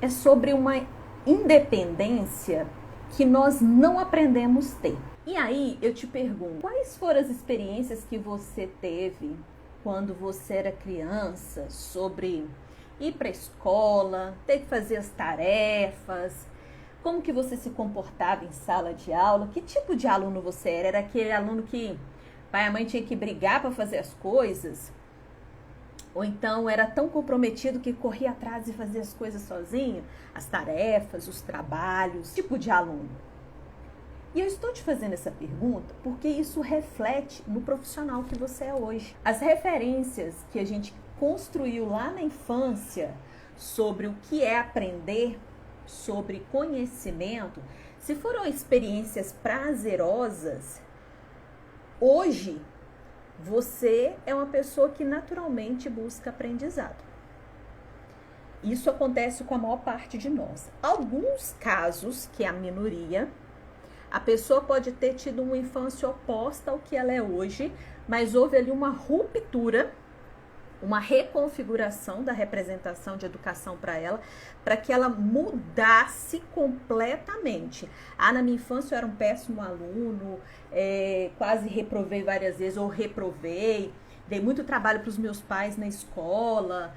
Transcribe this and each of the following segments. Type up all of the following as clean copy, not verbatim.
é sobre uma independência que nós não aprendemos a ter. E aí eu te pergunto, quais foram as experiências que você teve quando você era criança sobre ir para a escola, ter que fazer as tarefas, como que você se comportava em sala de aula, que tipo de aluno você era? Era aquele aluno que pai e mãe tinha que brigar para fazer as coisas? Ou então era tão comprometido que corria atrás e fazia as coisas sozinho? As tarefas, os trabalhos, tipo de aluno? E eu estou te fazendo essa pergunta porque isso reflete no profissional que você é hoje. As referências que a gente construiu lá na infância sobre o que é aprender, sobre conhecimento, se foram experiências prazerosas, hoje você é uma pessoa que naturalmente busca aprendizado. Isso acontece com a maior parte de nós. Alguns casos, que é a minoria, a pessoa pode ter tido uma infância oposta ao que ela é hoje, mas houve ali uma ruptura, uma reconfiguração da representação de educação para ela, para que ela mudasse completamente. Ah, na minha infância eu era um péssimo aluno, quase reprovei várias vezes, ou reprovei, dei muito trabalho para os meus pais na escola,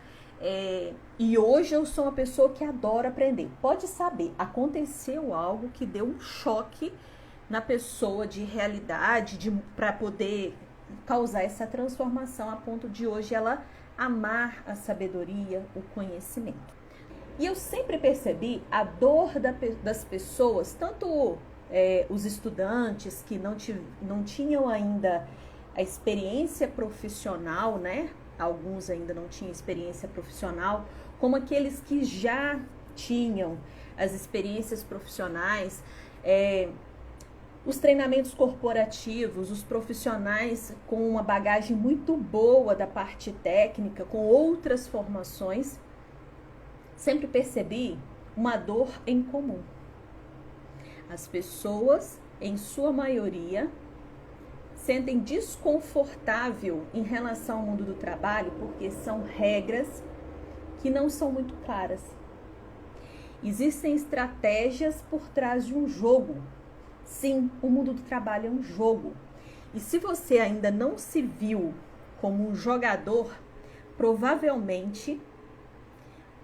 e hoje eu sou uma pessoa que adora aprender. Pode saber, aconteceu algo que deu um choque na pessoa de realidade, para poder causar essa transformação a ponto de hoje ela amar a sabedoria, o conhecimento. E eu sempre percebi a dor das pessoas, tanto os estudantes que não tinham ainda a experiência profissional, né? Alguns ainda não tinham experiência profissional, como aqueles que já tinham as experiências profissionais, os treinamentos corporativos, os profissionais com uma bagagem muito boa da parte técnica, com outras formações, sempre percebi uma dor em comum. As pessoas, em sua maioria, sentem desconfortável em relação ao mundo do trabalho porque são regras que não são muito claras. Existem estratégias por trás de um jogo. Sim, o mundo do trabalho é um jogo. E se você ainda não se viu como um jogador, provavelmente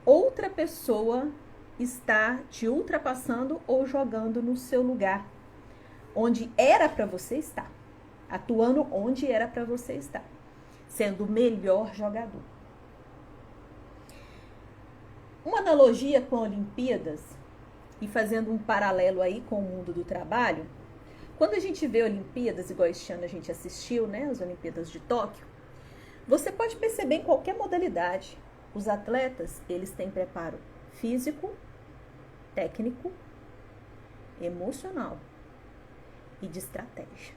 outra pessoa está te ultrapassando ou jogando no seu lugar, onde era para você estar, atuando onde era para você estar, sendo o melhor jogador. Uma analogia com Olimpíadas, e fazendo um paralelo aí com o mundo do trabalho, quando a gente vê Olimpíadas, igual este ano a gente assistiu, né, as Olimpíadas de Tóquio, você pode perceber em qualquer modalidade, os atletas, eles têm preparo físico, técnico, emocional e de estratégia.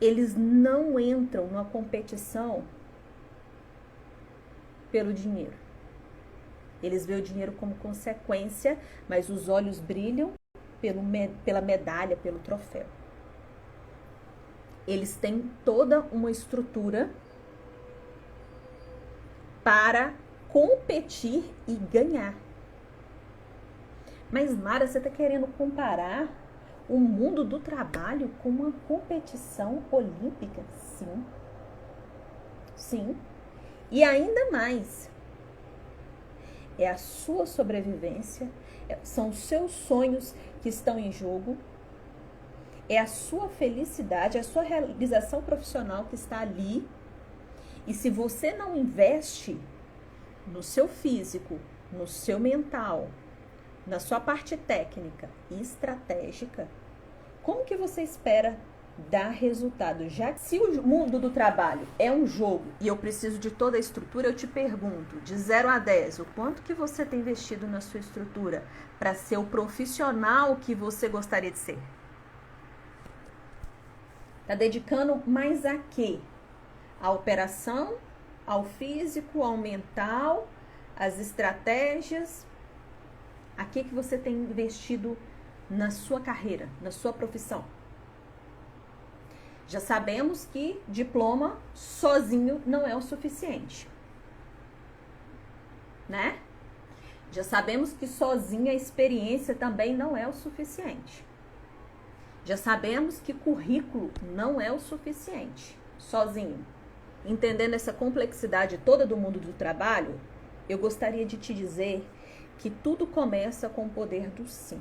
Eles não entram numa competição pelo dinheiro. Eles veem o dinheiro como consequência, mas os olhos brilham pela medalha, pelo troféu. Eles têm toda uma estrutura para competir e ganhar. Mas, Mara, você está querendo comparar o mundo do trabalho com uma competição olímpica? Sim. Sim. E ainda mais. É a sua sobrevivência, são os seus sonhos que estão em jogo, é a sua felicidade, a sua realização profissional que está ali. E se você não investe no seu físico, no seu mental, na sua parte técnica e estratégica, como que você espera dar resultado? Já que se o mundo do trabalho é um jogo e eu preciso de toda a estrutura, eu te pergunto, de 0 a 10, o quanto que você tem investido na sua estrutura para ser o profissional que você gostaria de ser? Está dedicando mais a quê? A operação, ao físico, ao mental, às estratégias? A que você tem investido na sua carreira, na sua profissão? Já sabemos que diploma sozinho não é o suficiente, né? Já sabemos que sozinha a experiência também não é o suficiente. Já sabemos que currículo não é o suficiente, sozinho. Entendendo essa complexidade toda do mundo do trabalho, eu gostaria de te dizer que tudo começa com o poder do sim.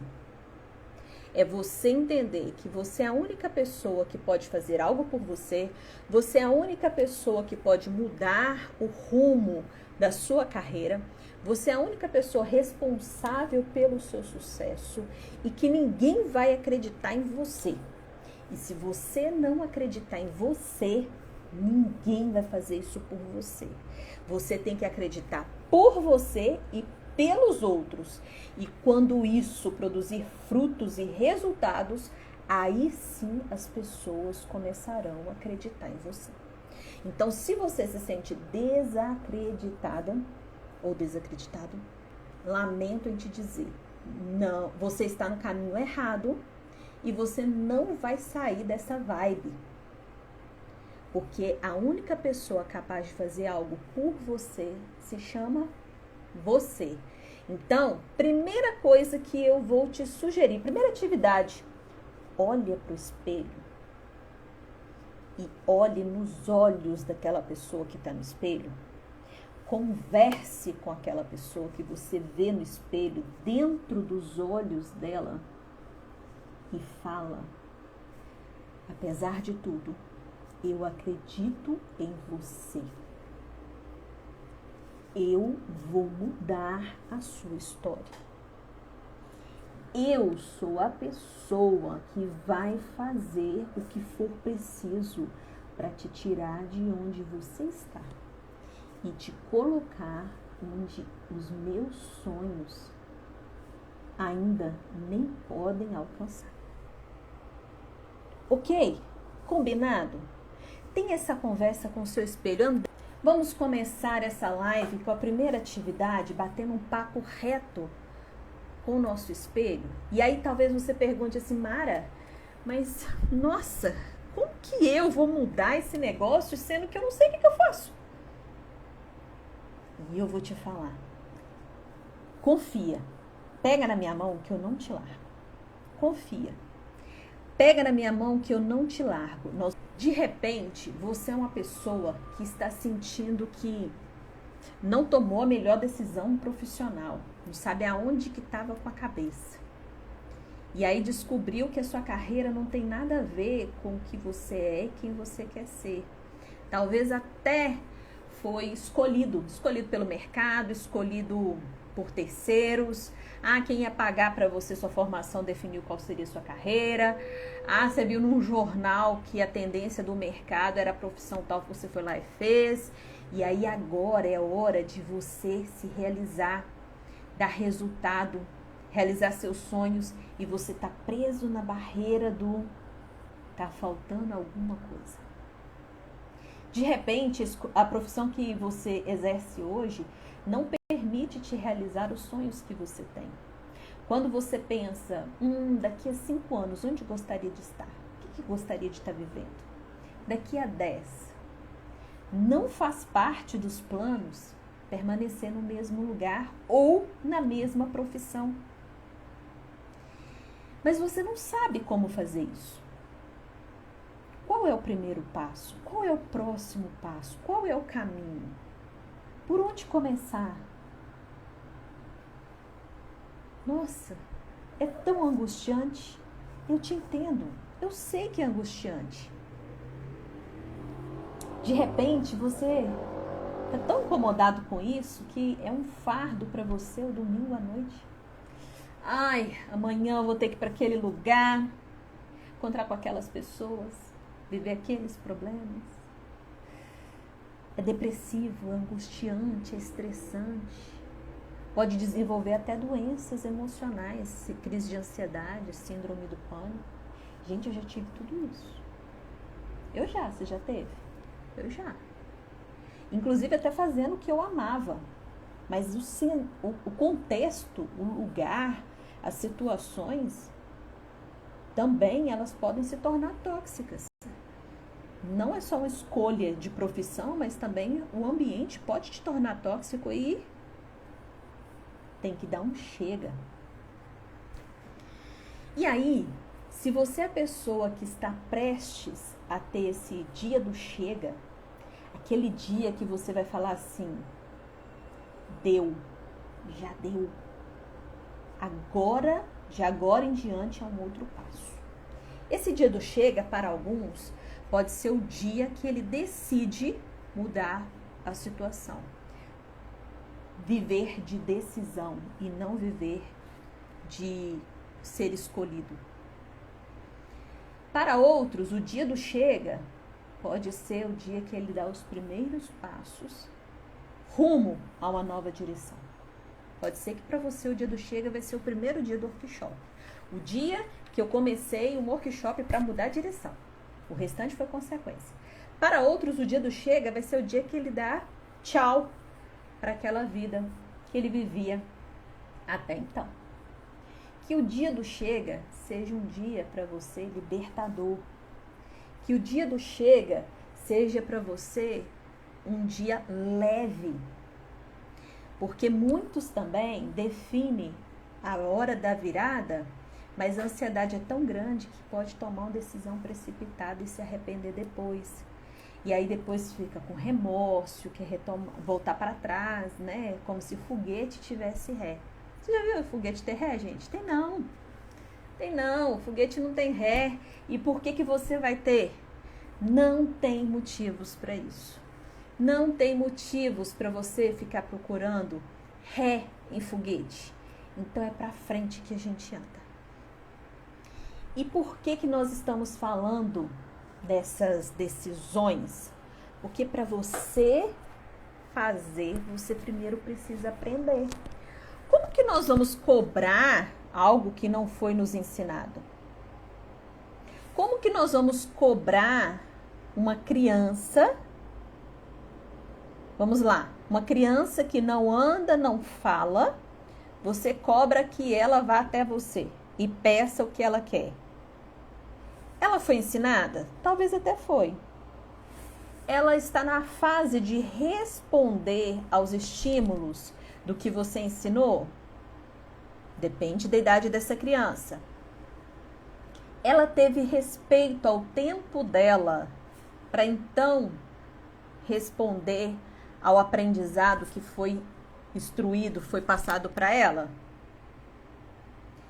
É você entender que você é a única pessoa que pode fazer algo por você, você é a única pessoa que pode mudar o rumo da sua carreira, você é a única pessoa responsável pelo seu sucesso e que ninguém vai acreditar em você. E se você não acreditar em você, ninguém vai fazer isso por você. Você tem que acreditar por você e pelos outros. E quando isso produzir frutos e resultados, aí sim as pessoas começarão a acreditar em você. Então, se você se sente desacreditada ou desacreditado, lamento em te dizer, não, você está no caminho errado e você não vai sair dessa vibe. Porque a única pessoa capaz de fazer algo por você se chama você. Então, primeira coisa que eu vou te sugerir, primeira atividade, olha para o espelho e olhe nos olhos daquela pessoa que está no espelho. Converse com aquela pessoa que você vê no espelho, dentro dos olhos dela e fala, apesar de tudo, eu acredito em você. Eu vou mudar a sua história. Eu sou a pessoa que vai fazer o que for preciso para te tirar de onde você está e te colocar onde os meus sonhos ainda nem podem alcançar. Ok? Combinado? Tem essa conversa com o seu espelho. Vamos começar essa live com a primeira atividade, batendo um papo reto com o nosso espelho. E aí talvez você pergunte assim, Mara, mas nossa, como que eu vou mudar esse negócio sendo que eu não sei o que eu faço? E eu vou te falar. Confia. Pega na minha mão que eu não te largo. Confia. Pega na minha mão que eu não te largo. De repente, você é uma pessoa que está sentindo que não tomou a melhor decisão profissional. Não sabe aonde que estava com a cabeça. E aí descobriu que a sua carreira não tem nada a ver com o que você é e quem você quer ser. Talvez até foi escolhido pelo mercado, escolhido por terceiros. Quem ia pagar para você sua formação definiu qual seria sua carreira. Você viu num jornal que a tendência do mercado era a profissão tal que você foi lá e fez. E aí agora é hora de você se realizar, dar resultado, realizar seus sonhos e você tá preso na barreira do tá faltando alguma coisa. De repente, a profissão que você exerce hoje não permite te realizar os sonhos que você tem. Quando você pensa, daqui a 5 anos, onde gostaria de estar? O que gostaria de estar vivendo? Daqui a 10. Não faz parte dos planos permanecer no mesmo lugar ou na mesma profissão. Mas você não sabe como fazer isso. Qual é o primeiro passo? Qual é o próximo passo? Qual é o caminho? Por onde começar? Nossa, é tão angustiante. Eu te entendo. Eu sei que é angustiante. De repente, você está tão incomodado com isso que é um fardo para você o domingo à noite. Amanhã eu vou ter que ir para aquele lugar, encontrar com aquelas pessoas, viver aqueles problemas. É depressivo, é angustiante, é estressante. Pode desenvolver até doenças emocionais, crise de ansiedade, síndrome do pânico. Gente, eu já tive tudo isso. Você já teve? Eu já. Inclusive até fazendo o que eu amava. Mas o contexto, o lugar, as situações, também elas podem se tornar tóxicas. Não é só uma escolha de profissão, mas também o ambiente pode te tornar tóxico e tem que dar um chega. E aí, se você é a pessoa que está prestes a ter esse dia do chega, aquele dia que você vai falar assim, deu, já deu. Agora, de agora em diante é um outro passo. Esse dia do chega, para alguns, pode ser o dia que ele decide mudar a situação. Viver de decisão e não viver de ser escolhido. Para outros, o dia do chega pode ser o dia que ele dá os primeiros passos rumo a uma nova direção. Pode ser que para você o dia do chega vai ser o primeiro dia do workshop. O dia que eu comecei um workshop para mudar a direção. O restante foi consequência. Para outros, o dia do chega vai ser o dia que ele dá tchau para aquela vida que ele vivia até então. Que o dia do chega seja um dia para você libertador. Que o dia do chega seja para você um dia leve. Porque muitos também definem a hora da virada, mas a ansiedade é tão grande que pode tomar uma decisão precipitada e se arrepender depois. E aí depois fica com remorso, quer voltar para trás, né? Como se o foguete tivesse ré. Você já viu o foguete ter ré, gente? Tem não. Tem não, o foguete não tem ré. E por que você vai ter? Não tem motivos para isso. Não tem motivos para você ficar procurando ré em foguete. Então é para frente que a gente anda. E por que nós estamos falando dessas decisões? Porque para você fazer, você primeiro precisa aprender. Como que nós vamos cobrar algo que não foi nos ensinado? Como que nós vamos cobrar uma criança? Vamos lá, uma criança que não anda, não fala, você cobra que ela vá até você e peça o que ela quer. Ela foi ensinada? Talvez até foi. Ela está na fase de responder aos estímulos do que você ensinou? Depende da idade dessa criança. Ela teve respeito ao tempo dela para então responder ao aprendizado que foi instruído, foi passado para ela?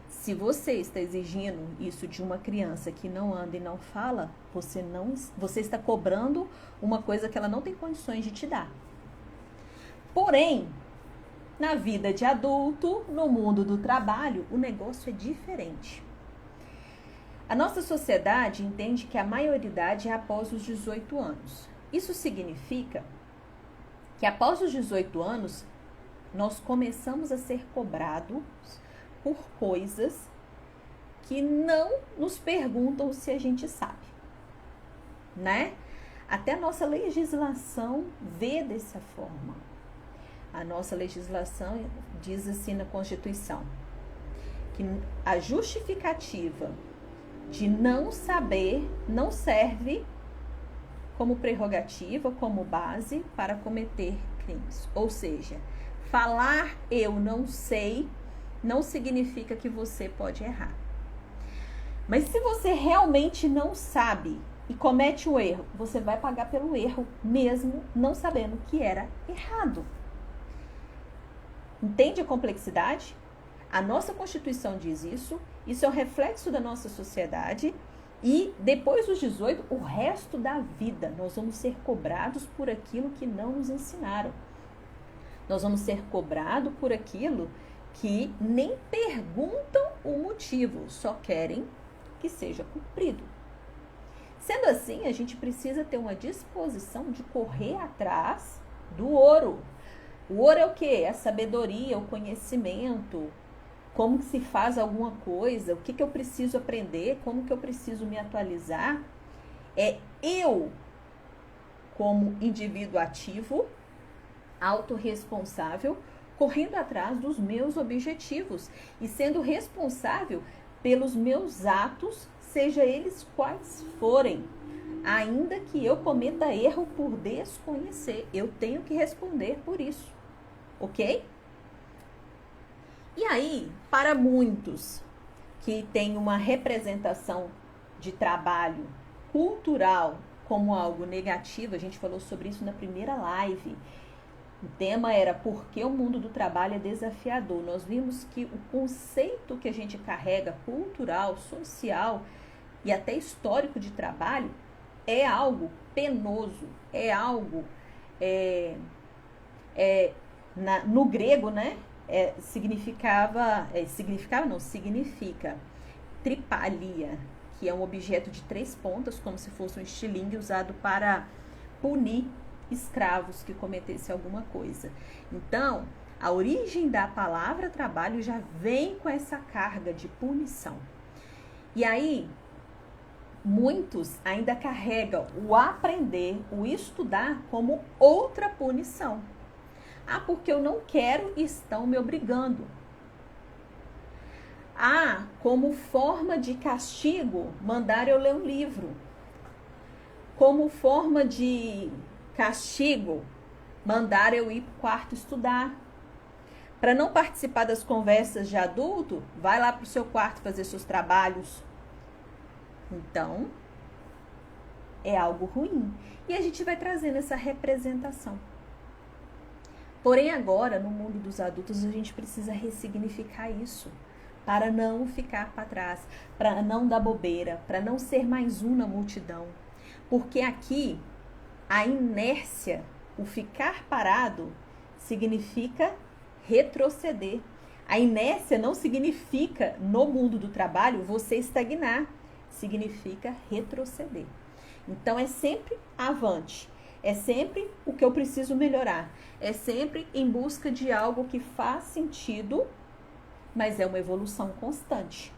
Se você está exigindo isso de uma criança que não anda e não fala, você está cobrando uma coisa que ela não tem condições de te dar. Porém, na vida de adulto, no mundo do trabalho, o negócio é diferente. A nossa sociedade entende que a maioridade é após os 18 anos. Isso significa que após os 18 anos, nós começamos a ser cobrados por coisas que não nos perguntam se a gente sabe, né? Até a nossa legislação vê dessa forma. A nossa legislação diz assim na Constituição, que a justificativa de não saber não serve como prerrogativa, como base para cometer crimes. Ou seja, falar eu não sei não significa que você pode errar. Mas se você realmente não sabe e comete o erro, você vai pagar pelo erro, mesmo não sabendo que era errado. Entende a complexidade? A nossa Constituição diz isso é um reflexo da nossa sociedade e depois dos 18, o resto da vida, nós vamos ser cobrados por aquilo que não nos ensinaram. Nós vamos ser cobrados por aquilo que nem perguntam o motivo, só querem que seja cumprido. Sendo assim, a gente precisa ter uma disposição de correr atrás do ouro. O ouro é o quê? É a sabedoria, o conhecimento, como que se faz alguma coisa, o que eu preciso aprender, como que eu preciso me atualizar. É eu, como indivíduo ativo, autorresponsável, correndo atrás dos meus objetivos e sendo responsável pelos meus atos, seja eles quais forem. Ainda que eu cometa erro por desconhecer, eu tenho que responder por isso, ok? aí, para muitos que têm uma representação de trabalho cultural como algo negativo, a gente falou sobre isso na primeira live. O tema era por que o mundo do trabalho é desafiador. Nós vimos que o conceito que a gente carrega, cultural, social e até histórico de trabalho, é algo penoso, é algo, no grego, né? Significa tripalia, que é um objeto de 3 pontas, como se fosse um estilingue usado para punir escravos que cometessem alguma coisa. Então, a origem da palavra trabalho já vem com essa carga de punição. E aí, muitos ainda carregam o aprender, o estudar como outra punição. Ah, porque eu não quero e estão me obrigando. Ah, como forma de castigo, mandar eu ler um livro. Como forma de castigo, mandar eu ir para o quarto estudar. Para não participar das conversas de adulto, vai lá para o seu quarto fazer seus trabalhos. Então, é algo ruim. E a gente vai trazendo essa representação. Porém, agora, no mundo dos adultos, a gente precisa ressignificar isso. Para não ficar para trás, para não dar bobeira, para não ser mais um na multidão. Porque aqui, a inércia, o ficar parado, significa retroceder. A inércia não significa, no mundo do trabalho, você estagnar. Significa retroceder. Então, é sempre avante. É sempre o que eu preciso melhorar. É sempre em busca de algo que faz sentido, mas é uma evolução constante.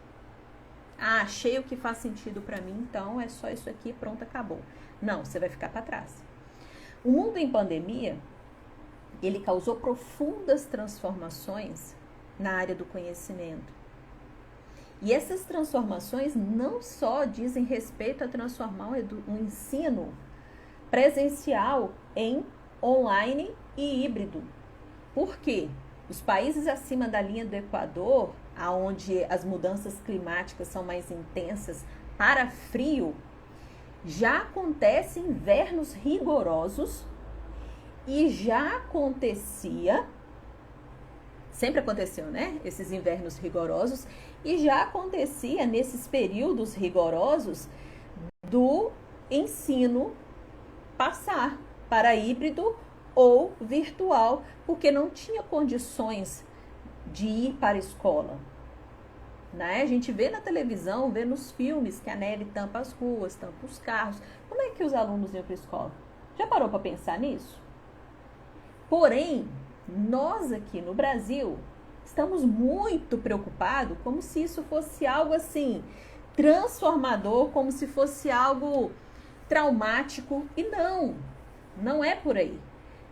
Ah, achei o que faz sentido para mim, então é só isso aqui, pronto, acabou. Não, você vai ficar para trás. O mundo em pandemia, ele causou profundas transformações na área do conhecimento. E essas transformações não só dizem respeito a transformar o ensino presencial em online e híbrido. Por quê? Os países acima da linha do Equador, onde as mudanças climáticas são mais intensas para frio, já acontecem invernos rigorosos e já acontecia, sempre aconteceu, né? Esses invernos rigorosos, e já acontecia nesses períodos rigorosos do ensino passar para híbrido ou virtual, porque não tinha condições de ir para a escola. Né? A gente vê na televisão, vê nos filmes que a neve tampa as ruas, tampa os carros. Como é que os alunos iam para a escola? Já parou para pensar nisso? Porém, nós aqui no Brasil estamos muito preocupados, como se isso fosse algo assim, transformador, como se fosse algo traumático. E não é por aí.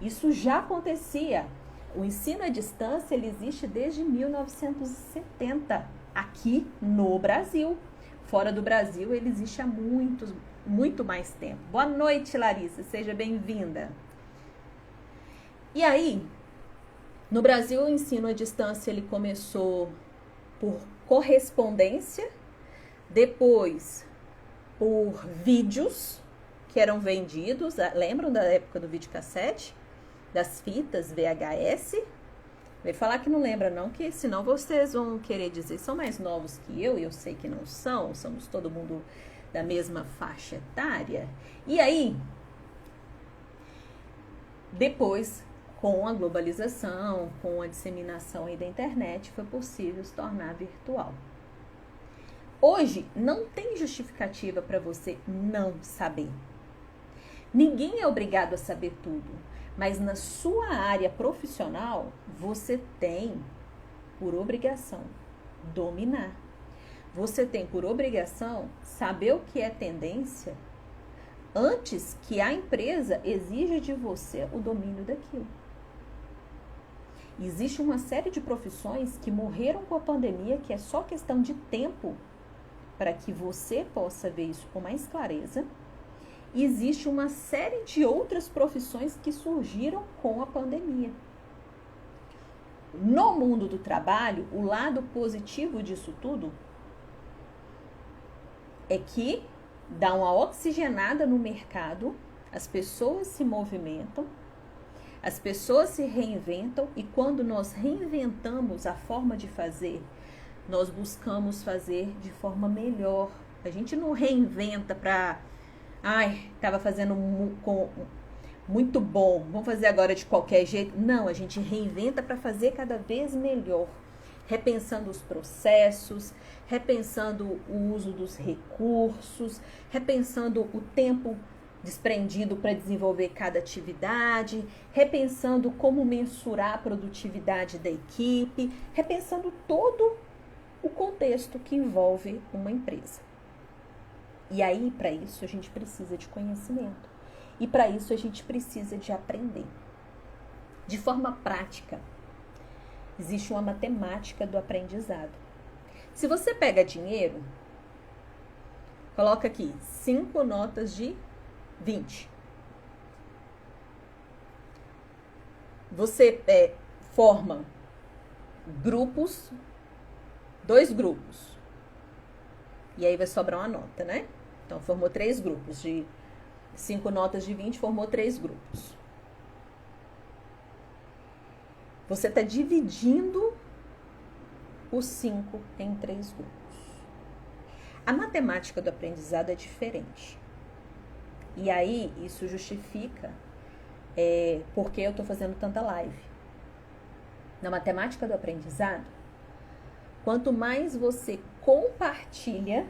Isso já acontecia. O ensino à distância, ele existe desde 1970, aqui no Brasil. Fora do Brasil, ele existe há muito mais tempo. Boa noite, Larissa, seja bem-vinda. E aí, no Brasil, o ensino à distância, ele começou por correspondência, depois por vídeos que eram vendidos, lembram da época do videocassete? Das fitas VHS? Vai falar que não lembra não, que senão vocês vão querer dizer, são mais novos que eu, e eu sei que não são, somos todo mundo da mesma faixa etária. E aí, depois, com a globalização, com a disseminação aí da internet, foi possível se tornar virtual. Hoje, não tem justificativa para você não saber. Ninguém é obrigado a saber tudo. Mas na sua área profissional, você tem, por obrigação, dominar. Você tem, por obrigação, saber o que é tendência antes que a empresa exija de você o domínio daquilo. Existe uma série de profissões que morreram com a pandemia, que é só questão de tempo para que você possa ver isso com mais clareza. E existe uma série de outras profissões que surgiram com a pandemia. no mundo do trabalho, o lado positivo disso tudo é que dá uma oxigenada no mercado, as pessoas se movimentam, as pessoas se reinventam, e quando nós reinventamos a forma de fazer, nós buscamos fazer de forma melhor. A gente não reinventa para, estava fazendo muito bom, vamos fazer agora de qualquer jeito. Não, a gente reinventa para fazer cada vez melhor, repensando os processos, repensando o uso dos recursos, repensando o tempo desprendido para desenvolver cada atividade, repensando como mensurar a produtividade da equipe, repensando todo o contexto que envolve uma empresa. E aí, para isso, a gente precisa de conhecimento. E para isso, a gente precisa de aprender. De forma prática, existe uma matemática do aprendizado. Se você pega dinheiro, coloca aqui 5 notas de 20. Você forma grupos, 2 grupos. E aí vai sobrar uma nota, né? Então, formou 3 grupos. De 5 notas de 20, formou 3 grupos. Você está dividindo os 5 em 3 grupos. A matemática do aprendizado é diferente. E aí, isso justifica porque eu estou fazendo tanta live. Na matemática do aprendizado, quanto mais você compartilha,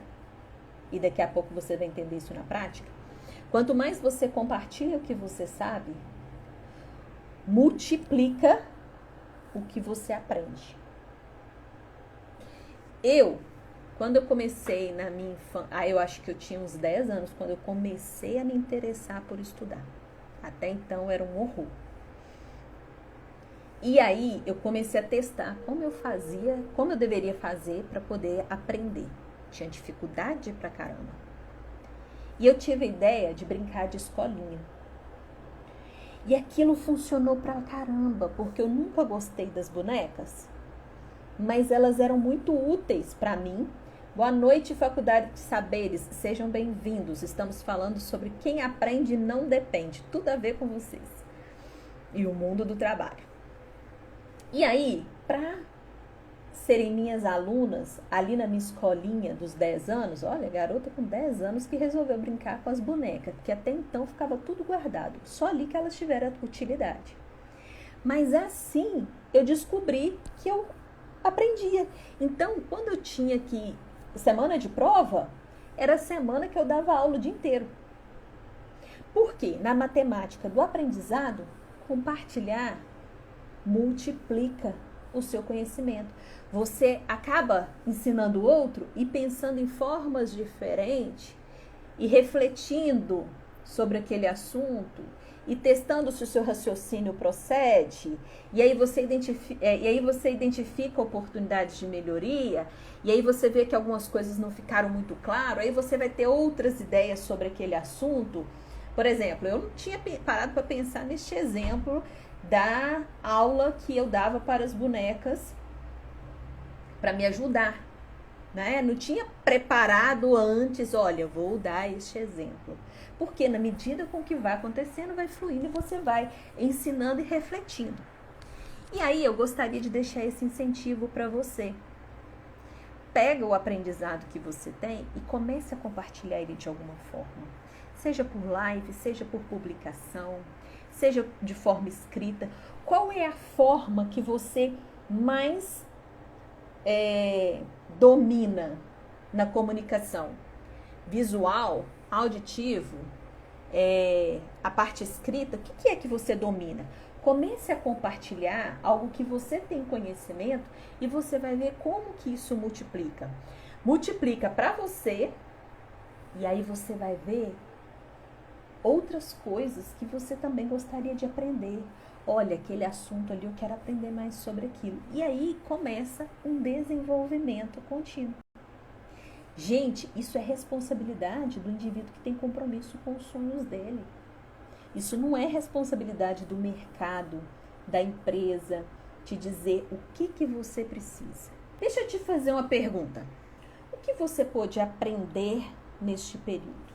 e daqui a pouco você vai entender isso na prática, quanto mais você compartilha o que você sabe, multiplica o que você aprende. Quando eu comecei na minha infância, eu acho que eu tinha uns 10 anos, quando eu comecei a me interessar por estudar. Até então era um horror. E aí eu comecei a testar como eu deveria fazer para poder aprender. Tinha dificuldade pra caramba. E eu tive a ideia de brincar de escolinha. E aquilo funcionou pra caramba, porque eu nunca gostei das bonecas, mas elas eram muito úteis para mim. Boa noite, Faculdade de Saberes, sejam bem-vindos. Estamos falando sobre quem aprende não depende, tudo a ver com vocês e o mundo do trabalho. E aí, para serem minhas alunas ali na minha escolinha dos 10 anos, olha, garota com 10 anos que resolveu brincar com as bonecas, porque até então ficava tudo guardado, só ali que elas tiveram utilidade. Mas assim, eu descobri que eu aprendia. Então, quando eu tinha que semana de prova, era a semana que eu dava aula o dia inteiro. Por quê? Na matemática do aprendizado, compartilhar multiplica o seu conhecimento. Você acaba ensinando o outro e pensando em formas diferentes e refletindo sobre aquele assunto e testando se o seu raciocínio procede, e aí você identifica oportunidades de melhoria, e aí você vê que algumas coisas não ficaram muito claras, aí você vai ter outras ideias sobre aquele assunto. Por exemplo, eu não tinha parado para pensar neste exemplo da aula que eu dava para as bonecas para me ajudar, né? Não tinha preparado antes, olha, vou dar este exemplo. Porque na medida com que vai acontecendo, vai fluindo e você vai ensinando e refletindo. E aí eu gostaria de deixar esse incentivo para você. Pega o aprendizado que você tem e comece a compartilhar ele de alguma forma. Seja por live, seja por publicação, seja de forma escrita. Qual é a forma que você mais domina na comunicação? Visual, auditivo, a parte escrita? O que é que você domina? Comece a compartilhar algo que você tem conhecimento e você vai ver como que isso multiplica. Multiplica para você e aí você vai ver outras coisas que você também gostaria de aprender. Olha, aquele assunto ali, eu quero aprender mais sobre aquilo. E aí começa um desenvolvimento contínuo. Gente, isso é responsabilidade do indivíduo que tem compromisso com os sonhos dele. Isso não é responsabilidade do mercado, da empresa, te dizer o que você precisa. Deixa eu te fazer uma pergunta. O que você pôde aprender neste período?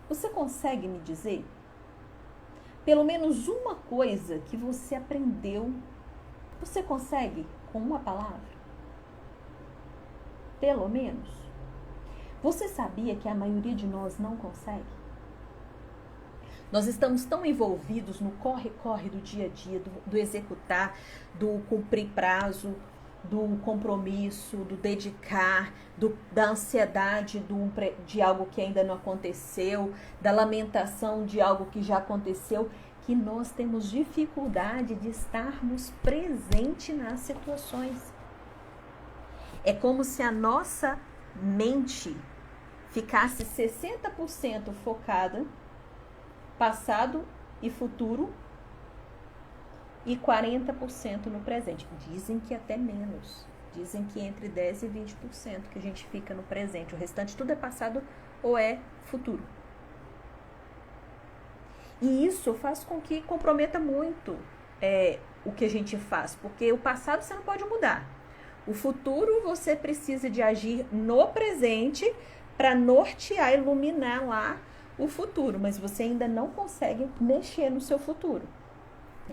Você consegue me dizer? Pelo menos uma coisa que você aprendeu. Você consegue com uma palavra? Pelo menos. Você sabia que a maioria de nós não consegue? Nós estamos tão envolvidos no corre-corre do dia a dia, do executar, do cumprir prazo, do compromisso, do dedicar, da ansiedade de algo que ainda não aconteceu, da lamentação de algo que já aconteceu, que nós temos dificuldade de estarmos presentes nas situações. É como se a nossa mente ficasse 60% focada passado e futuro e 40% no presente. Dizem que até menos. Dizem que entre 10% e 20% que a gente fica no presente. O restante tudo é passado ou é futuro. E isso faz com que comprometa muito o que a gente faz. Porque o passado você não pode mudar. O futuro você precisa de agir no presente para nortear, iluminar lá o futuro, mas você ainda não consegue mexer no seu futuro.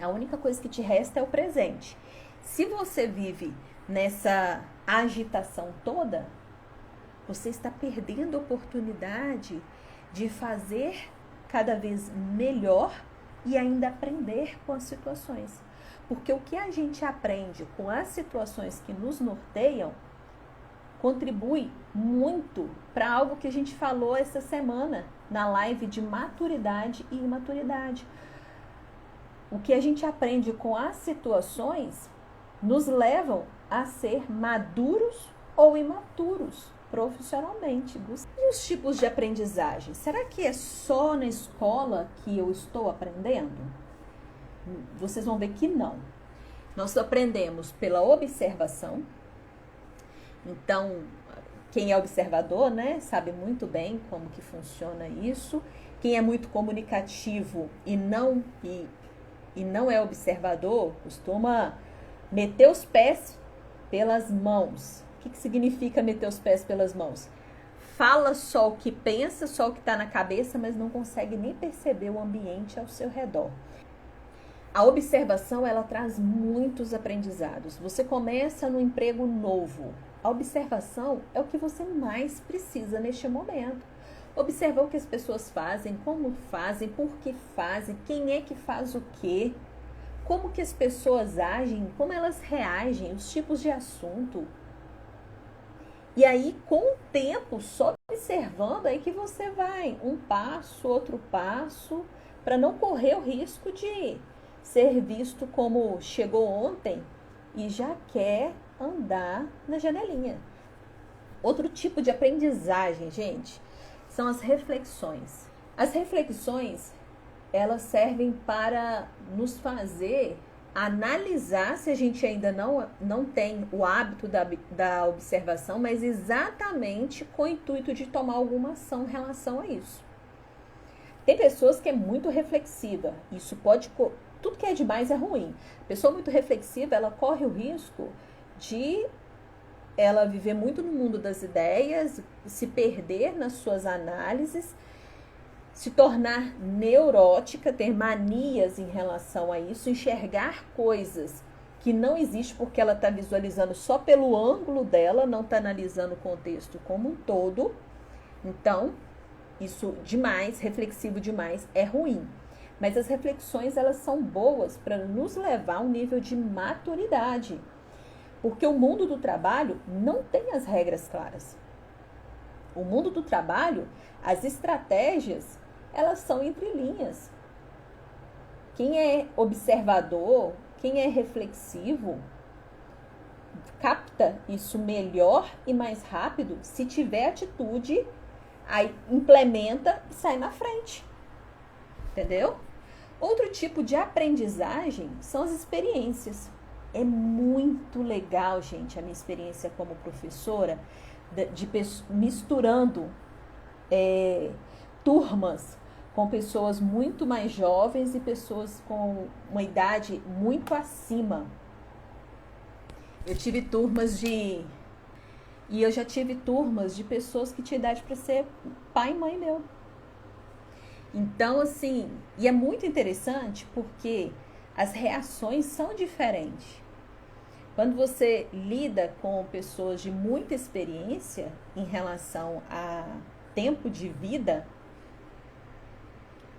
A única coisa que te resta é o presente. Se você vive nessa agitação toda, você está perdendo a oportunidade de fazer cada vez melhor e ainda aprender com as situações. Porque o que a gente aprende com as situações que nos norteiam contribui muito para algo que a gente falou essa semana na live de maturidade e imaturidade. O que a gente aprende com as situações nos levam a ser maduros ou imaturos profissionalmente. E os tipos de aprendizagem? Será que é só na escola que eu estou aprendendo? Vocês vão ver que não. Nós aprendemos pela observação. Então, quem é observador, né, sabe muito bem como que funciona isso. Quem é muito comunicativo e não é observador, costuma meter os pés pelas mãos. O que significa meter os pés pelas mãos? Fala só o que pensa, só o que está na cabeça, mas não consegue nem perceber o ambiente ao seu redor. A observação, ela traz muitos aprendizados. Você começa no emprego novo. A observação é o que você mais precisa neste momento. Observar o que as pessoas fazem, como fazem, por que fazem, quem é que faz o quê, como que as pessoas agem, como elas reagem, os tipos de assunto. E aí, com o tempo, só observando, aí que você vai um passo, outro passo, para não correr o risco de ser visto como chegou ontem e já quer andar na janelinha. Outro tipo de aprendizagem, gente, são as reflexões. As reflexões, elas servem para nos fazer analisar se a gente ainda não tem o hábito da observação, mas exatamente com o intuito de tomar alguma ação em relação a isso. Tem pessoas que é muito reflexiva, isso pode... Tudo que é demais é ruim. Pessoa muito reflexiva, ela corre o risco de ela viver muito no mundo das ideias, se perder nas suas análises, se tornar neurótica, ter manias em relação a isso, enxergar coisas que não existem porque ela está visualizando só pelo ângulo dela, não está analisando o contexto como um todo. Então, isso demais, reflexivo demais, é ruim. Mas as reflexões, elas são boas para nos levar a um nível de maturidade. Porque o mundo do trabalho não tem as regras claras. O mundo do trabalho, as estratégias, elas são entre linhas. Quem é observador, quem é reflexivo, capta isso melhor e mais rápido. Se tiver atitude, aí implementa e sai na frente. Entendeu? Outro tipo de aprendizagem são as experiências. É muito legal, gente, a minha experiência como professora, misturando turmas com pessoas muito mais jovens e pessoas com uma idade muito acima. Eu tive turmas de... E eu já tive turmas de pessoas que tinham idade para ser pai e mãe meu. Então, assim, e é muito interessante porque as reações são diferentes. Quando você lida com pessoas de muita experiência em relação a tempo de vida,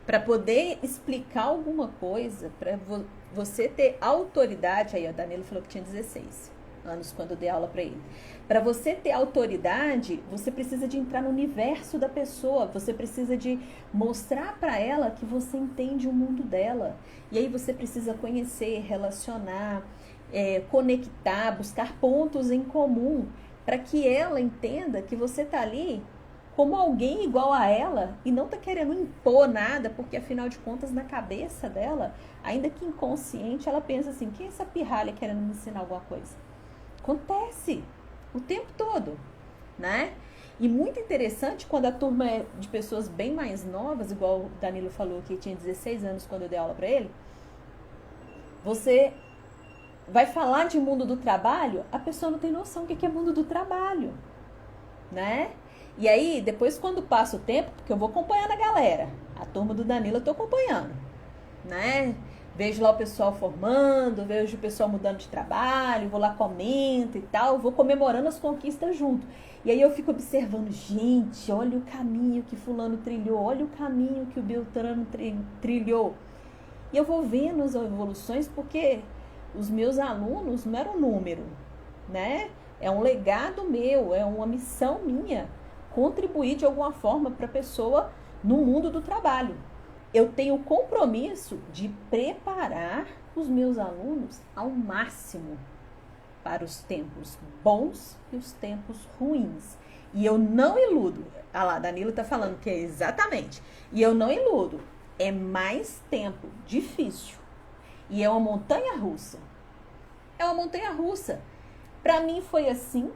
para poder explicar alguma coisa, para você ter autoridade, aí o Danilo falou que tinha 16 anos quando eu dei aula para ele. Para você ter autoridade, você precisa de entrar no universo da pessoa, você precisa de mostrar para ela que você entende o mundo dela. E aí você precisa conhecer, relacionar, conectar, buscar pontos em comum, para que ela entenda que você está ali como alguém igual a ela e não está querendo impor nada, porque afinal de contas, na cabeça dela, ainda que inconsciente, ela pensa assim, quem é essa pirralha querendo me ensinar alguma coisa? Acontece o tempo todo, né? E muito interessante quando a turma é de pessoas bem mais novas, igual o Danilo falou que tinha 16 anos quando eu dei aula para ele, você vai falar de mundo do trabalho, a pessoa não tem noção do que é mundo do trabalho, né? E aí, depois quando passa o tempo, porque eu vou acompanhando a galera, a turma do Danilo eu tô acompanhando, né? Vejo lá o pessoal formando, vejo o pessoal mudando de trabalho, vou lá, comento e tal, vou comemorando as conquistas junto. E aí eu fico observando, gente, olha o caminho que fulano trilhou, olha o caminho que o Beltrano trilhou. E eu vou vendo as evoluções porque os meus alunos não eram número, né? É um legado meu, é uma missão minha contribuir de alguma forma para a pessoa no mundo do trabalho. Eu tenho o compromisso de preparar os meus alunos ao máximo para os tempos bons e os tempos ruins. E eu não iludo. Ah lá, Danilo está falando que é exatamente. E eu não iludo. É mais tempo difícil. E é uma montanha russa. É uma montanha russa. Para mim foi assim.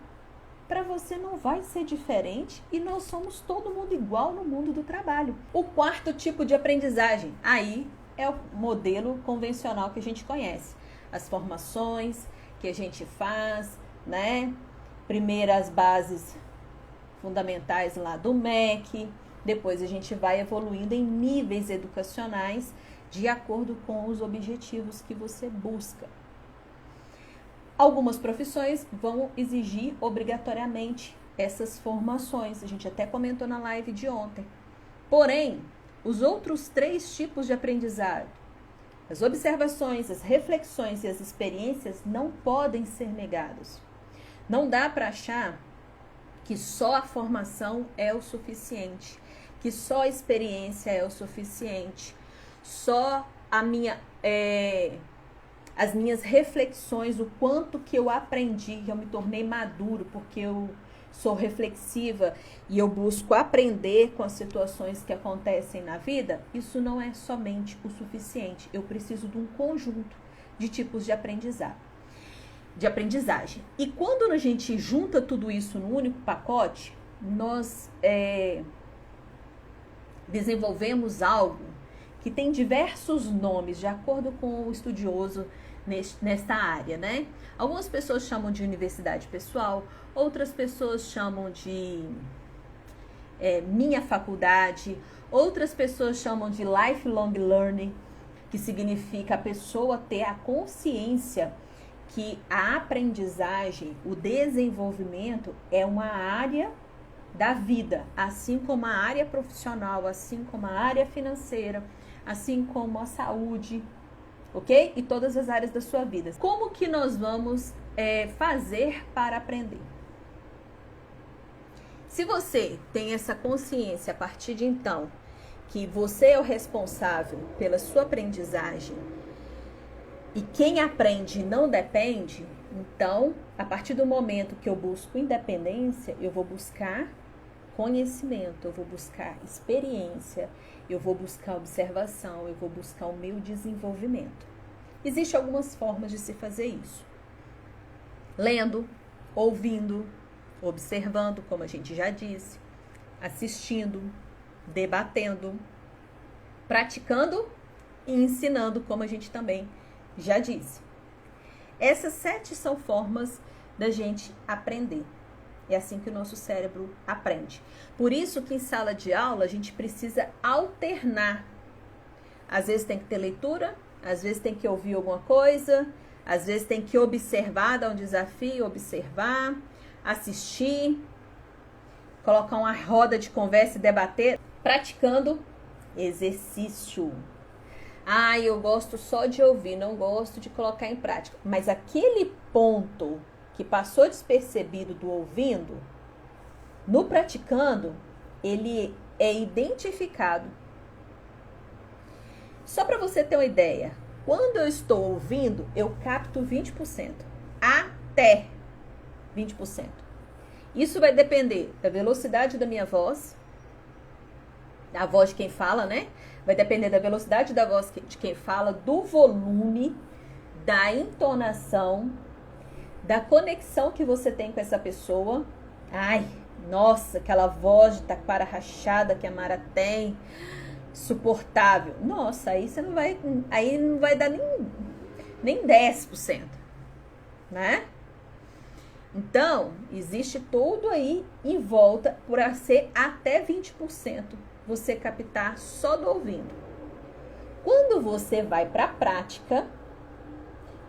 Para você não vai ser diferente e nós somos todo mundo igual no mundo do trabalho. O quarto tipo de aprendizagem, aí é o modelo convencional que a gente conhece. As formações que a gente faz, né? Primeiro as bases fundamentais lá do MEC, depois a gente vai evoluindo em níveis educacionais de acordo com os objetivos que você busca. Algumas profissões vão exigir obrigatoriamente essas formações. A gente até comentou na live de ontem. Porém, os outros 3 tipos de aprendizado, as observações, as reflexões e as experiências não podem ser negados. Não dá para achar que só a formação é o suficiente, que só a experiência é o suficiente, só as minhas reflexões, o quanto que eu aprendi, que eu me tornei maduro, porque eu sou reflexiva e eu busco aprender com as situações que acontecem na vida, isso não é somente o suficiente. Eu preciso de um conjunto de tipos de aprendizagem. E quando a gente junta tudo isso num único pacote, nós desenvolvemos algo que tem diversos nomes, de acordo com o estudioso nesta área, né? Algumas pessoas chamam de universidade pessoal, outras pessoas chamam de minha faculdade, outras pessoas chamam de lifelong learning, que significa a pessoa ter a consciência que a aprendizagem, o desenvolvimento é uma área da vida, assim como a área profissional, assim como a área financeira, assim como a saúde, ok? E todas as áreas da sua vida. Como que nós vamos fazer para aprender? Se você tem essa consciência a partir de então, que você é o responsável pela sua aprendizagem e quem aprende não depende, então, a partir do momento que eu busco independência, eu vou buscar conhecimento, eu vou buscar experiência, eu vou buscar observação, eu vou buscar o meu desenvolvimento. Existem algumas formas de se fazer isso. Lendo, ouvindo, observando, como a gente já disse, assistindo, debatendo, praticando e ensinando, como a gente também já disse. Essas 7 são formas da gente aprender. É assim que o nosso cérebro aprende. Por isso que em sala de aula a gente precisa alternar. Às vezes tem que ter leitura, às vezes tem que ouvir alguma coisa, às vezes tem que observar, dar um desafio, observar, assistir, colocar uma roda de conversa e debater, praticando exercício. Eu gosto só de ouvir, não gosto de colocar em prática. Mas aquele ponto que passou despercebido do ouvindo, no praticando, ele é identificado. Só para você ter uma ideia, quando eu estou ouvindo, eu capto 20%, até 20%. Isso vai depender da velocidade da minha voz, da voz de quem fala, né? Vai depender da velocidade da voz de quem fala, do volume, da entonação, da conexão que você tem com essa pessoa. Nossa, aquela voz de taquara rachada que a Mara tem, suportável. Nossa, aí você não vai dar nem 10%, né? Então, existe tudo aí em volta por ser até 20% você captar só do ouvindo. Quando você vai para a prática,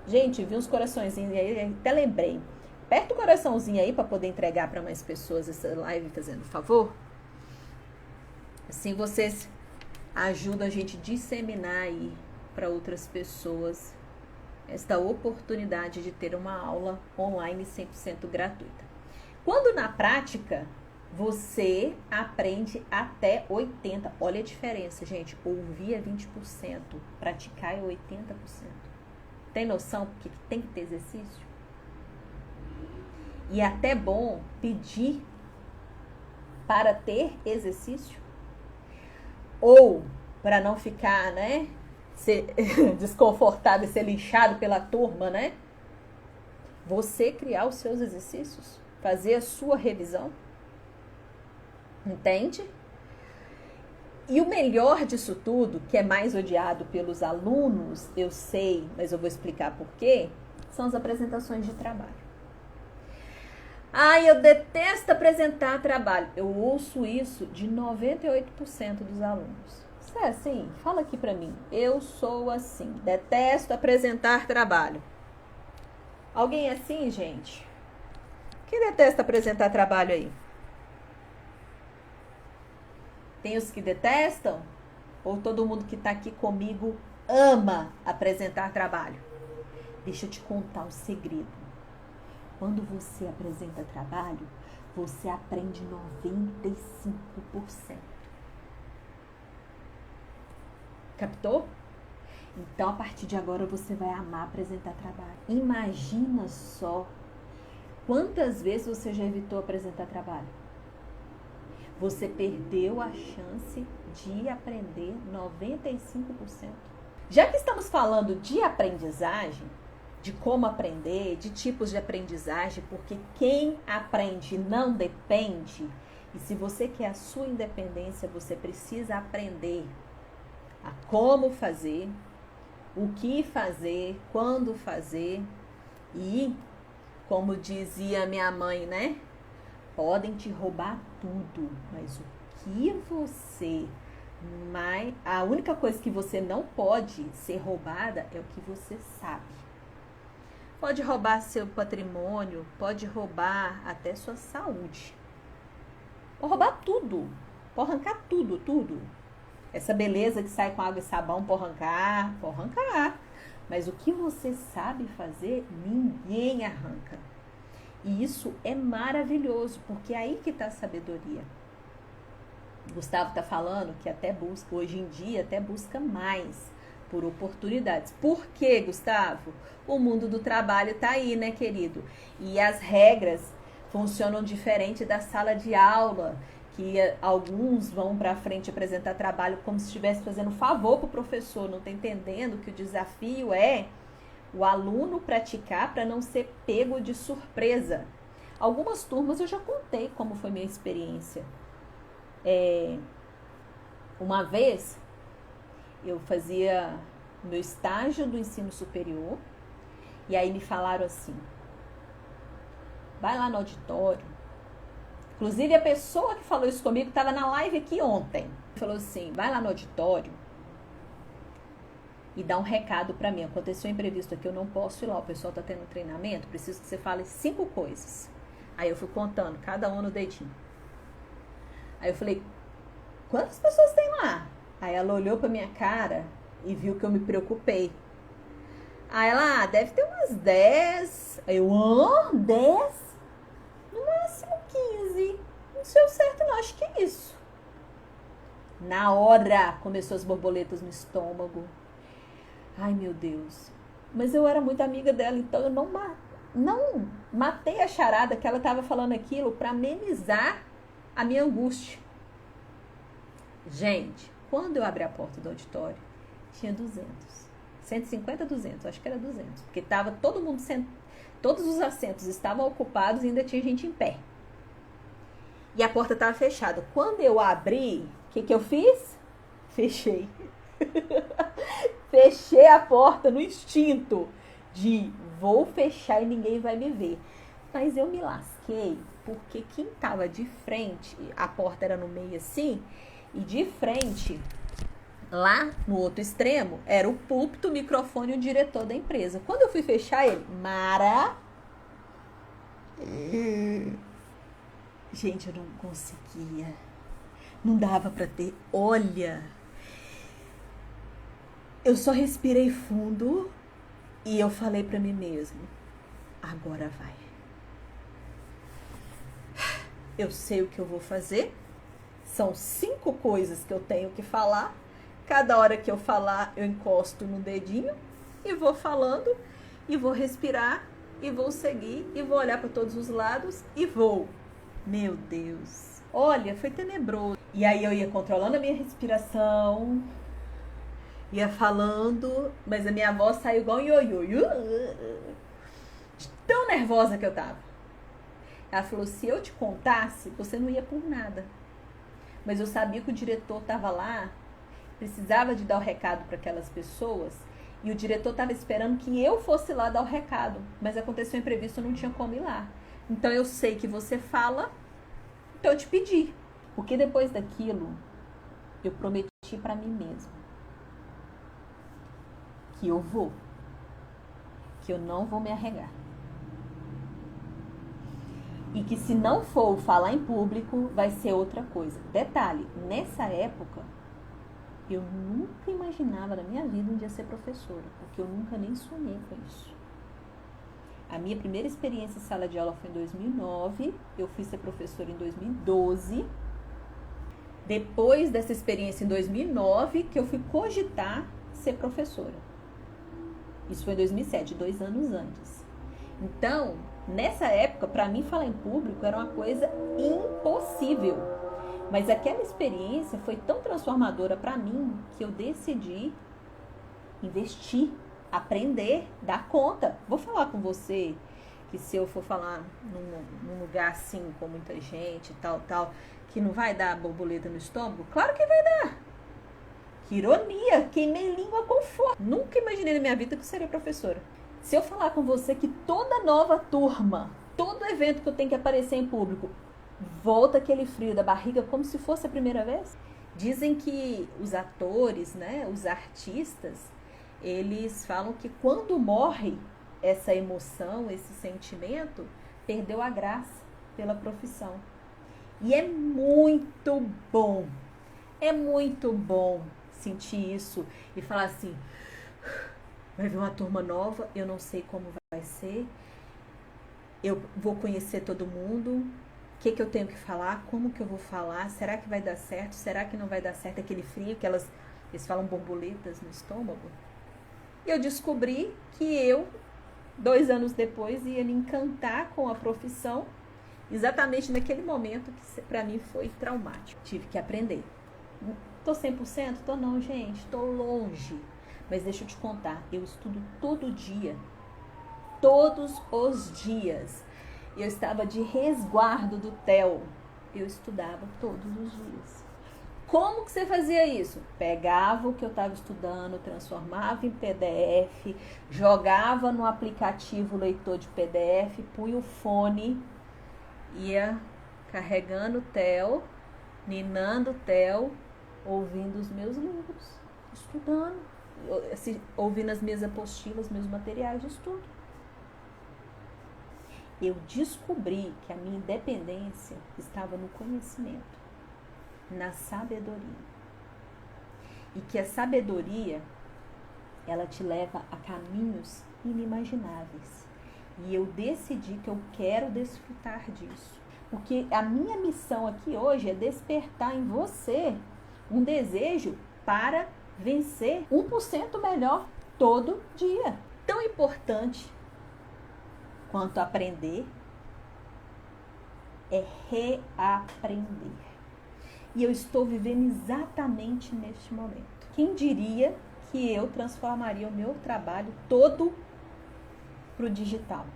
gente, vi uns coraçõezinhos aí, até lembrei. Aperta o coraçãozinho aí para poder entregar para mais pessoas essa live, fazendo favor. Assim vocês ajudam a gente a disseminar aí para outras pessoas esta oportunidade de ter uma aula online 100% gratuita. Quando na prática, você aprende até 80%. Olha a diferença, gente. Ouvir é 20%, praticar é 80%. Tem noção porque tem que ter exercício? E é até bom pedir para ter exercício? Ou para não ficar, né, ser desconfortável, ser lixado pela turma, né? Você criar os seus exercícios, fazer a sua revisão. Entende? E o melhor disso tudo, que é mais odiado pelos alunos, eu sei, mas eu vou explicar por quê, são as apresentações de trabalho. Eu detesto apresentar trabalho. Eu ouço isso de 98% dos alunos. Você é assim? Fala aqui pra mim. Eu sou assim. Detesto apresentar trabalho. Alguém é assim, gente? Quem detesta apresentar trabalho aí? Tem os que detestam? Ou todo mundo que tá aqui comigo ama apresentar trabalho? Deixa eu te contar um segredo. Quando você apresenta trabalho, você aprende 95%. Captou? Então, a partir de agora, você vai amar apresentar trabalho. Imagina só quantas vezes você já evitou apresentar trabalho. Você perdeu a chance de aprender 95%. Já que estamos falando de aprendizagem, de como aprender, de tipos de aprendizagem, porque quem aprende não depende. E se você quer a sua independência, você precisa aprender a como fazer, o que fazer, quando fazer. E, como dizia minha mãe, né? Podem te roubar tudo, mas o que você... a única coisa que você não pode ser roubada é o que você sabe. Pode roubar seu patrimônio, pode roubar até sua saúde. Pode roubar tudo, pode arrancar tudo. Essa beleza que sai com água e sabão pode arrancar. Mas o que você sabe fazer, ninguém arranca. E isso é maravilhoso, porque é aí que está a sabedoria. O Gustavo está falando que até busca, hoje em dia, até busca mais por oportunidades. Por quê, Gustavo? O mundo do trabalho está aí, né, querido? E as regras funcionam diferente da sala de aula, que alguns vão para frente apresentar trabalho como se estivesse fazendo favor para o professor, não está entendendo que o desafio é o aluno praticar para não ser pego de surpresa. Algumas turmas eu já contei como foi minha experiência. Uma vez eu fazia meu estágio do ensino superior E aí me falaram assim, vai lá no auditório. Inclusive a pessoa que falou isso comigo estava na live aqui ontem. Falou assim, vai lá no auditório e dá um recado para mim. Aconteceu um imprevisto aqui, eu não posso ir lá, o pessoal tá tendo treinamento, preciso que você fale 5 coisas. Aí eu fui contando, cada um no dedinho. Aí eu falei, quantas pessoas tem lá? Aí ela olhou pra minha cara e viu que eu me preocupei. Aí ela, deve ter umas 10. Aí eu, 10? No máximo 15. Não sei o certo não, acho que é isso. Na hora começou as borboletas no estômago. Ai, meu Deus. Mas eu era muito amiga dela, então eu não matei a charada que ela estava falando aquilo para amenizar a minha angústia. Gente, quando eu abri a porta do auditório, tinha 200. 150, 200, acho que era 200. Porque estava todo mundo sentado, todos os assentos estavam ocupados e ainda tinha gente em pé. E a porta estava fechada. Quando eu abri, o que eu fiz? Fechei. Fechei a porta no instinto de vou fechar e ninguém vai me ver. Mas eu me lasquei porque quem estava de frente, a porta era no meio assim, e de frente, lá no outro extremo, era o púlpito, o microfone e o diretor da empresa. Quando eu fui fechar ele, Mara... Gente, eu não conseguia. Não dava pra ter... Olha... Eu só respirei fundo e eu falei pra mim mesmo, agora vai. Eu sei o que eu vou fazer, são 5 coisas que eu tenho que falar, cada hora que eu falar eu encosto no dedinho e vou falando e vou respirar e vou seguir e vou olhar para todos os lados e vou. Meu Deus, olha, foi tenebroso. E aí eu ia controlando a minha respiração, ia falando, mas a minha voz saiu igual um ioiô. Tão nervosa que eu tava. Ela falou, se eu te contasse, você não ia por nada. Mas eu sabia que o diretor tava lá, precisava de dar o recado para aquelas pessoas, e o diretor tava esperando que eu fosse lá dar o recado. Mas aconteceu um imprevisto, eu não tinha como ir lá. Então eu sei que você fala, então eu te pedi. Porque depois daquilo, eu prometi para mim mesma que eu vou, que eu não vou me arregar. E que se não for falar em público, vai ser outra coisa. Detalhe, nessa época, eu nunca imaginava na minha vida um dia ser professora, porque eu nunca nem sonhei com isso. A minha primeira experiência em sala de aula foi em 2009, eu fui ser professora em 2012. Depois dessa experiência em 2009, que eu fui cogitar ser professora. Isso foi em 2007, 2 anos antes. Então, nessa época, para mim, falar em público era uma coisa impossível. Mas aquela experiência foi tão transformadora para mim que eu decidi investir, aprender, dar conta. Vou falar com você que se eu for falar num lugar assim, com muita gente, tal, que não vai dar borboleta no estômago? Claro que vai dar. Que ironia, queimei língua com força. Nunca imaginei na minha vida que eu seria professora. Se eu falar com você que toda nova turma, todo evento que eu tenho que aparecer em público, volta aquele frio da barriga como se fosse a primeira vez. Dizem que os atores, né, os artistas, eles falam que quando morre essa emoção, esse sentimento, perdeu a graça pela profissão. E é muito bom sentir isso e falar assim, vai vir uma turma nova, eu não sei como vai ser, eu vou conhecer todo mundo, o que eu tenho que falar, como que eu vou falar, será que vai dar certo, será que não vai dar certo, aquele frio que eles falam borboletas no estômago. E eu descobri que eu, 2 anos depois, ia me encantar com a profissão, exatamente naquele momento que para mim foi traumático. Tive que aprender. Tô 100%? Tô não, gente, tô longe. Mas deixa eu te contar, eu estudo todo dia. Todos os dias. Eu estava de resguardo do TEL. Eu estudava todos os dias. Como que você fazia isso? Pegava o que eu estava estudando, transformava em PDF, jogava no aplicativo leitor de PDF, punha o fone, ia carregando o TEL, ninando o TEL, ouvindo os meus livros, estudando, ouvindo as minhas apostilas, meus materiais de estudo. Eu descobri que a minha independência estava no conhecimento, na sabedoria. E que a sabedoria, ela te leva a caminhos inimagináveis. E eu decidi que eu quero desfrutar disso. Porque a minha missão aqui hoje é despertar em você um desejo para vencer 1% melhor todo dia. Tão importante quanto aprender é reaprender. E eu estou vivendo exatamente neste momento. Quem diria que eu transformaria o meu trabalho todo para o digital?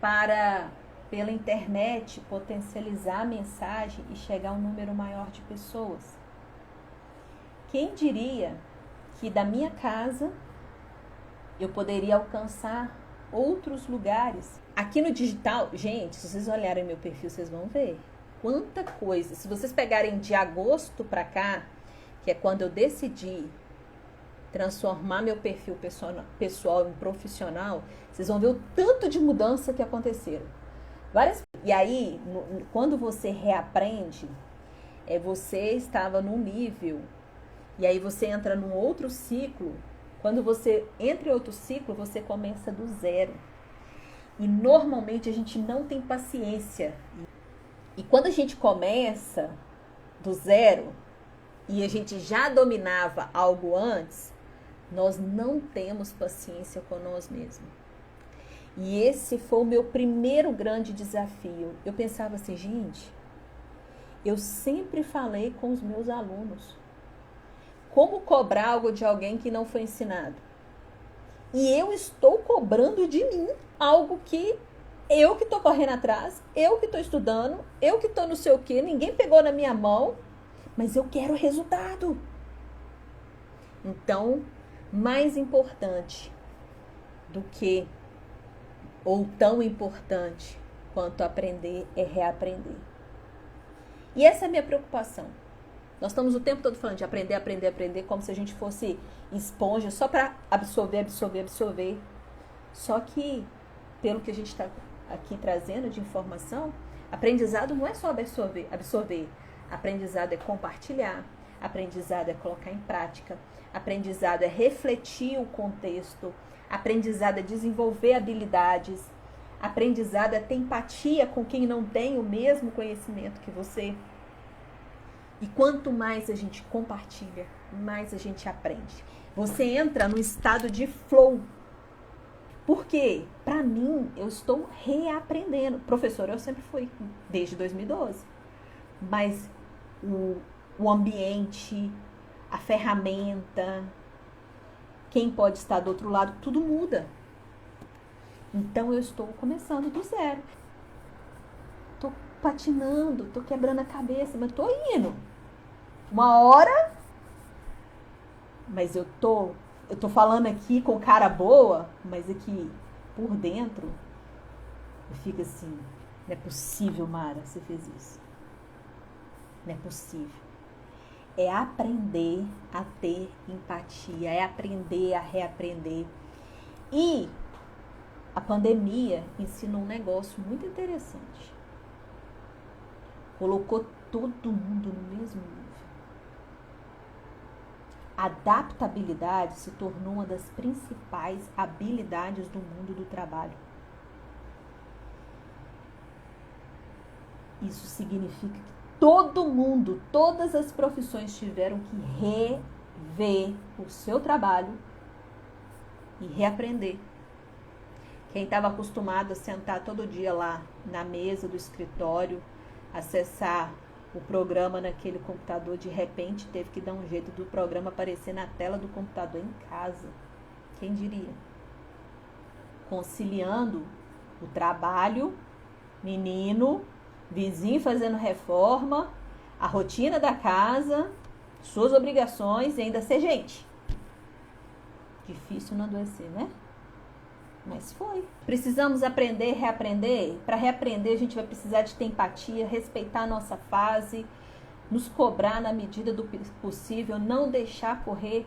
Para, pela internet, potencializar a mensagem e chegar a um número maior de pessoas. Quem diria que da minha casa eu poderia alcançar outros lugares? Aqui no digital, gente, se vocês olharem meu perfil, vocês vão ver quanta coisa. Se vocês pegarem de agosto para cá, que é quando eu decidi transformar meu perfil pessoal em profissional, vocês vão ver o tanto de mudança que aconteceram. E aí, quando você reaprende, você estava num nível, e aí você entra num outro ciclo. Quando você entra em outro ciclo, você começa do zero. E normalmente a gente não tem paciência. E quando a gente começa do zero e a gente já dominava algo antes, nós não temos paciência com nós mesmos. E esse foi o meu primeiro grande desafio. Eu pensava assim, gente, eu sempre falei com os meus alunos. Como cobrar algo de alguém que não foi ensinado? E eu estou cobrando de mim algo que eu que estou correndo atrás, eu que estou estudando, eu que estou não sei o quê, ninguém pegou na minha mão, mas eu quero resultado. Então, mais importante do que, ou tão importante quanto aprender, é reaprender. E essa é a minha preocupação. Nós estamos o tempo todo falando de aprender, aprender, aprender, como se a gente fosse esponja só para absorver, absorver, absorver. Só que, pelo que a gente está aqui trazendo de informação, aprendizado não é só absorver. Aprendizado é compartilhar, aprendizado é colocar em prática, aprendizado é refletir o contexto, aprendizado é desenvolver habilidades, aprendizado é ter empatia com quem não tem o mesmo conhecimento que você. E quanto mais a gente compartilha, mais a gente aprende. Você entra no estado de flow. Por quê? Para mim, eu estou reaprendendo. Professora, eu sempre fui, desde 2012. Mas o ambiente, a ferramenta, quem pode estar do outro lado, tudo muda. Então, eu estou começando do zero. Estou patinando, estou quebrando a cabeça, mas estou indo. Uma hora, mas eu tô falando aqui com cara boa, mas aqui por dentro eu fico assim, não é possível, Mara, você fez isso. Não é possível. É aprender a ter empatia, é aprender a reaprender. E a pandemia ensinou um negócio muito interessante. Colocou todo mundo no mesmo nível. A adaptabilidade se tornou uma das principais habilidades do mundo do trabalho. Isso significa que todo mundo, todas as profissões tiveram que rever o seu trabalho e reaprender. Quem estava acostumado a sentar todo dia lá na mesa do escritório, acessar o programa naquele computador, de repente teve que dar um jeito do programa aparecer na tela do computador em casa. Quem diria? Conciliando o trabalho, menino, vizinho fazendo reforma, a rotina da casa, suas obrigações e ainda ser gente. Difícil não adoecer, né? Mas foi. Precisamos aprender, reaprender. Para reaprender, a gente vai precisar de ter empatia, respeitar a nossa fase, nos cobrar na medida do possível, não deixar correr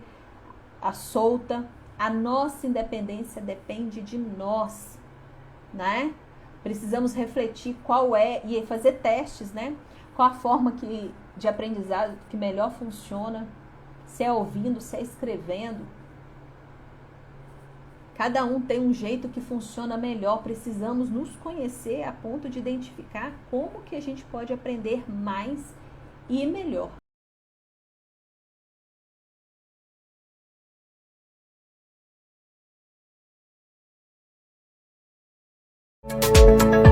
a solta. A nossa independência depende de nós, né? Precisamos refletir qual é e fazer testes, né? Qual a forma de aprendizado que melhor funciona, se é ouvindo, se é escrevendo. Cada um tem um jeito que funciona melhor. Precisamos nos conhecer a ponto de identificar como que a gente pode aprender mais e melhor. Música